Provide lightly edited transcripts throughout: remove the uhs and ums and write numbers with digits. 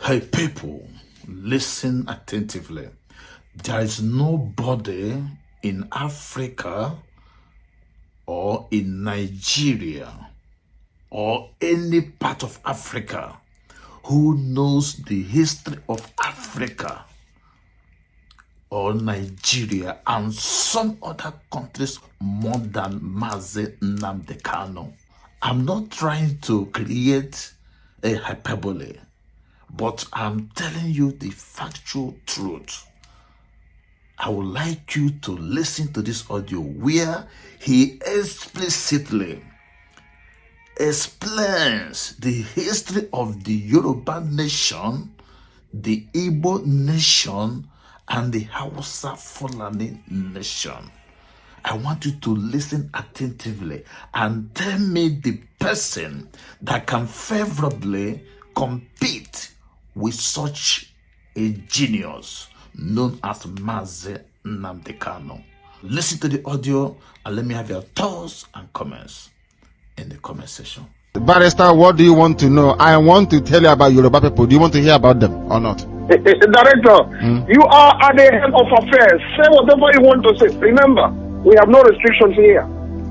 Hey people, listen attentively. There is nobody in Africa or in Nigeria or any part of Africa who knows the history of Africa or Nigeria and some other countries more than Mazi Nnamdi Kanu. I'm not trying to create a hyperbole, but I'm telling you the factual truth. I would like you to listen to this audio where he explicitly explains the history of the Yoruba nation, the Igbo nation, and the Hausa Fulani nation. I want you to listen attentively and tell me the person that can favorably compete with such a genius known as Mazi Nnamdi Kanu. Listen to the audio and let me have your thoughts and comments in the comment section. Barrister, what do you want to know? I want to tell you about Yoruba people. Do you want to hear about them or not? Director, you are at the head of affairs. Say whatever you want to say. Remember, we have no restrictions here.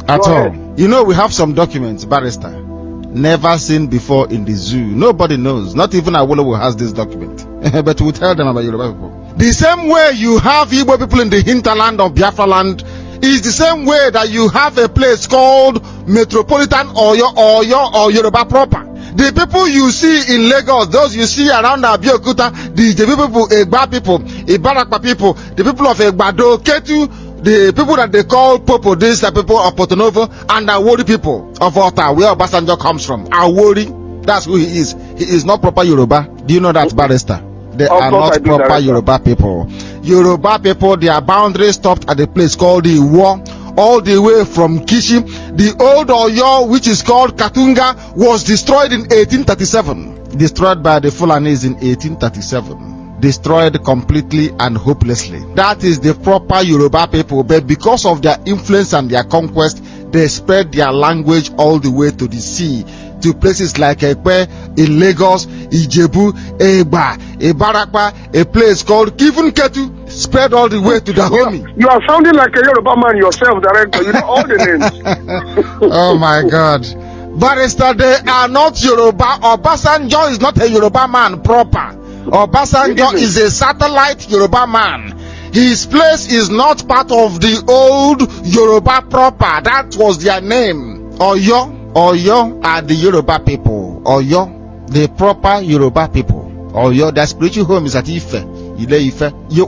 At all. You know, we have some documents, Barrister, never seen before in the zoo. Nobody knows. Not even Awolowo has this document. But we'll tell them about Yoruba people. The same way you have Igbo people in the hinterland of Biafra land is the same way that you have a place called Metropolitan Oyo or Yoruba proper. The people you see in Lagos, those you see around Abeokuta, the people, Egba people, Ibarakpa people, the people of Egbado, Ketu, the people that they call Popo, these are people of Porto-Novo, and Awori people of Ota, where Obasanjo comes from. Awori, that's who he is. He is not proper Yoruba. Do you know that, Barrister? They are not proper Yoruba people. Yoruba people, their boundary stopped at a place called the Iwo, all the way from Kishi. The old Oyo, which is called Katunga, was destroyed in 1837. Destroyed by the Fulanis in 1837. Destroyed completely and hopelessly. That is the proper Yoruba people, but because of their influence and their conquest, they spread their language all the way to the sea, to places like Ekpe, in Lagos, Ijebu, Egba, Ibarakpa, a place called Kivun Ketu, spread all the way to the Dahomey. You are sounding like a Yoruba man yourself, Director. You know all the names. Oh my God. Barrister, they are not Yoruba. Obasanjo is not a Yoruba man proper. Obasanjo is a satellite Yoruba man. His place is not part of the old Yoruba proper. That was their name. Oyo are the Yoruba people. Oyo, the proper Yoruba people. Oyo, their spiritual home is at Ife.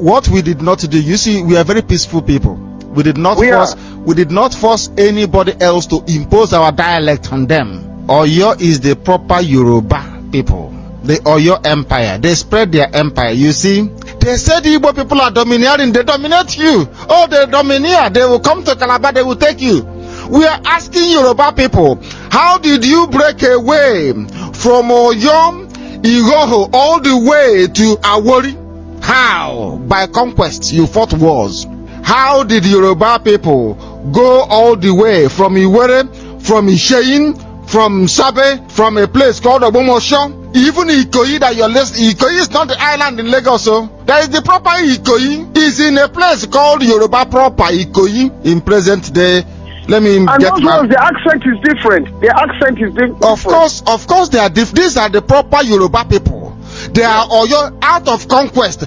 What we did not do, you see, we are very peaceful people. We did not force anybody else to impose our dialect on them. Oyo is the proper Yoruba people. The Oyo Empire. They spread their empire. You see, they said the Igbo people are domineering. They dominate you. Oh, they domineer. They will come to Calabar. They will take you. We are asking Yoruba people, how did you break away from Oyo, Igoho, all the way to Awori? How? By conquest. You fought wars. How did Yoruba people go all the way from Iwere, from Isheyin, from Sabe, from a place called Obomosho? Even Ikoyi that you're listening, Ikoyi is not the island in Lagos, so there is the proper Ikoyi. Is in a place called Yoruba proper Ikoyi in present day. Let me and get my... the accent is different. The accent is different. Of course, they are different. These are the proper Yoruba people. They are Oyo out of conquest.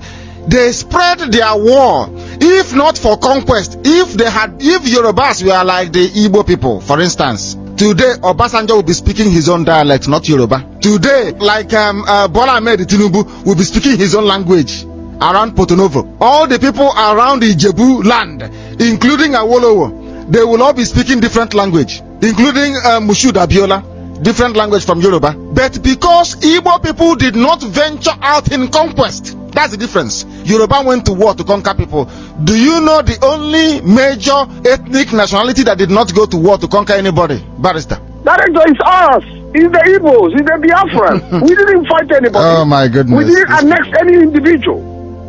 They spread their war. If not for conquest, if Yorubas were like the Igbo people, for instance, today Obasanjo will be speaking his own dialect, not Yoruba. Today, like Bola Ahmed Tinubu will be speaking his own language around Porto-Novo. All the people around the Ijebu land, including Awolowo, they will all be speaking different language, including Mushood Abiola, different language from Yoruba. But because Igbo people did not venture out in conquest, that's the difference. Yoruba went to war to conquer people. Do you know the only major ethnic nationality that did not go to war to conquer anybody? Barrister. Director, it's us. It's the Igbos. It's the Biafrans. We didn't fight anybody. Oh my goodness. We didn't annex any individual.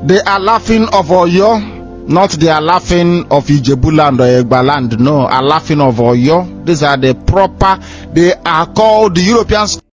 They are laughing of Oyo, not they are laughing of Ijebu land or Egba land. No, are laughing of Oyo. These are the proper, they are called the Europeans.